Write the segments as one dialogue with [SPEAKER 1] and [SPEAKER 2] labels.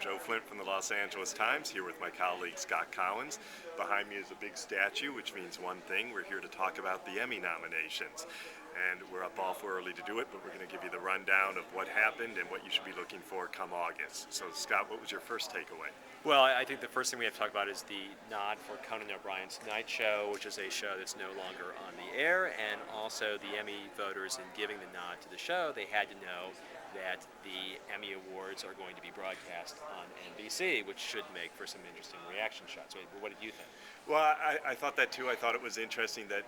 [SPEAKER 1] and Joe Flint from the Los Angeles Times, here with my colleague Scott Collins. Behind me is a big statue, which means one thing. We're here to talk about the Emmy nominations. And we're up awful early to do it, but we're going to give you the rundown of what happened and what you should be looking for come August. So, Scott, what was your first takeaway?
[SPEAKER 2] Well, I think the first thing we have to talk about is the nod for Conan O'Brien's Tonight Show, which is a show that's no longer on the air, and also the Emmy voters, in giving the nod to the show, they had to know that the Emmy Awards are going to be broadcast on NBC, which should make for some interesting reaction shots. What did you think?
[SPEAKER 1] Well, I thought that too. I thought it was interesting that,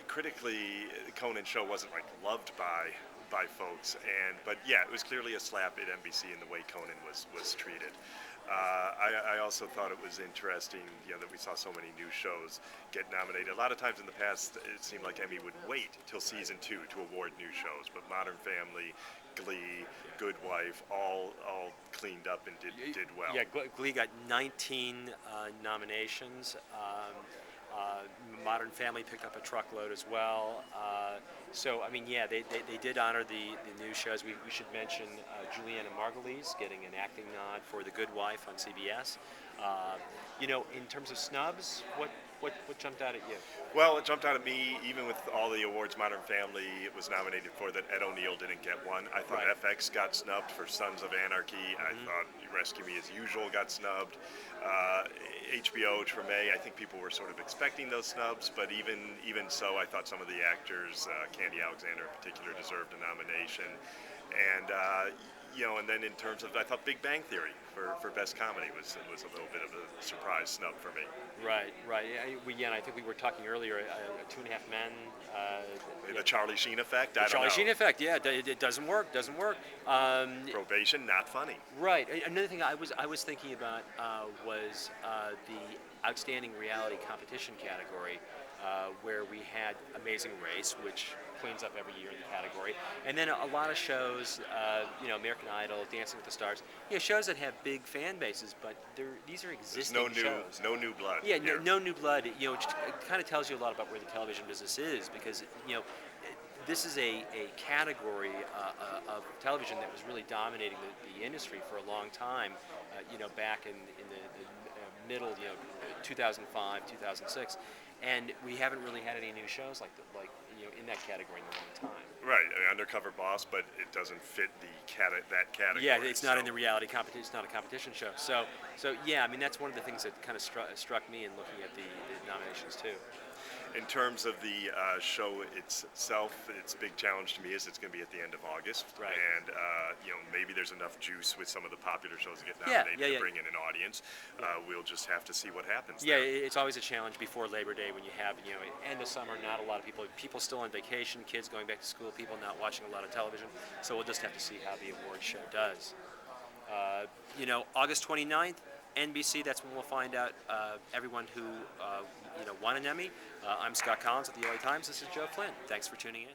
[SPEAKER 1] critically, the Conan show wasn't loved by folks, but yeah, it was clearly a slap at NBC in the way Conan was treated. I also thought it was interesting, that we saw so many new shows get nominated. A lot of times in the past, it seemed like Emmy would wait till season 2 to award new shows, but Modern Family, Glee, Good Wife, all cleaned up and did well.
[SPEAKER 2] Yeah, Glee got 19 nominations. Modern Family picked up a truckload as well. They did honor the new shows. We should mention Juliana Margulies getting an acting nod for The Good Wife on CBS. In terms of snubs, what jumped out at you?
[SPEAKER 1] Well, it jumped out at me, even with all the awards Modern Family was nominated for, that Ed O'Neill didn't get one. I thought FX got snubbed for Sons of Anarchy. I thought Rescue Me As Usual got snubbed. HBO Treme, I think people were sort of expecting those snubs, but even so, I thought some of the actors, Candy Alexander in particular, deserved a nomination. And then in terms of, I thought Big Bang Theory for Best Comedy was a little bit of a surprise snub for me.
[SPEAKER 2] Right. And I think we were talking earlier, Two and a Half Men.
[SPEAKER 1] The Charlie Sheen effect.
[SPEAKER 2] Charlie Sheen effect. Yeah, it doesn't work.
[SPEAKER 1] Probation, not funny.
[SPEAKER 2] Right. Another thing I was thinking about was the outstanding reality competition category, where we had Amazing Race, which cleans up every year in the category, and then a lot of shows, American Idol, Dancing with the Stars, shows that have big fan bases, but these are existing shows.
[SPEAKER 1] No new blood.
[SPEAKER 2] Yeah, no new blood. Which kind of tells you a lot about where the television business is, because this is a category of television that was really dominating the industry for a long time. Back in the middle, 2005, 2006. And we haven't really had any new shows like in that category in a long time.
[SPEAKER 1] Right, Undercover Boss, but it doesn't fit that category.
[SPEAKER 2] Yeah, it's not in the reality competition. It's not a competition show. So yeah, that's one of the things that kind of struck me in looking at the nominations too.
[SPEAKER 1] In terms of the show itself, its big challenge to me is it's going to be at the end of August,
[SPEAKER 2] right.
[SPEAKER 1] And maybe there's enough juice with some of the popular shows that get nominated to bring in an audience. We'll just have to see what happens.
[SPEAKER 2] Yeah,
[SPEAKER 1] there.
[SPEAKER 2] It's always a challenge before Labor Day when you have end of summer, not a lot of people still on vacation, kids going back to school, people not watching a lot of television. So we'll just have to see how the award show does. August 29th. NBC, that's when we'll find out everyone who won an Emmy. I'm Scott Collins at the LA Times. This is Joe Flint. Thanks for tuning in.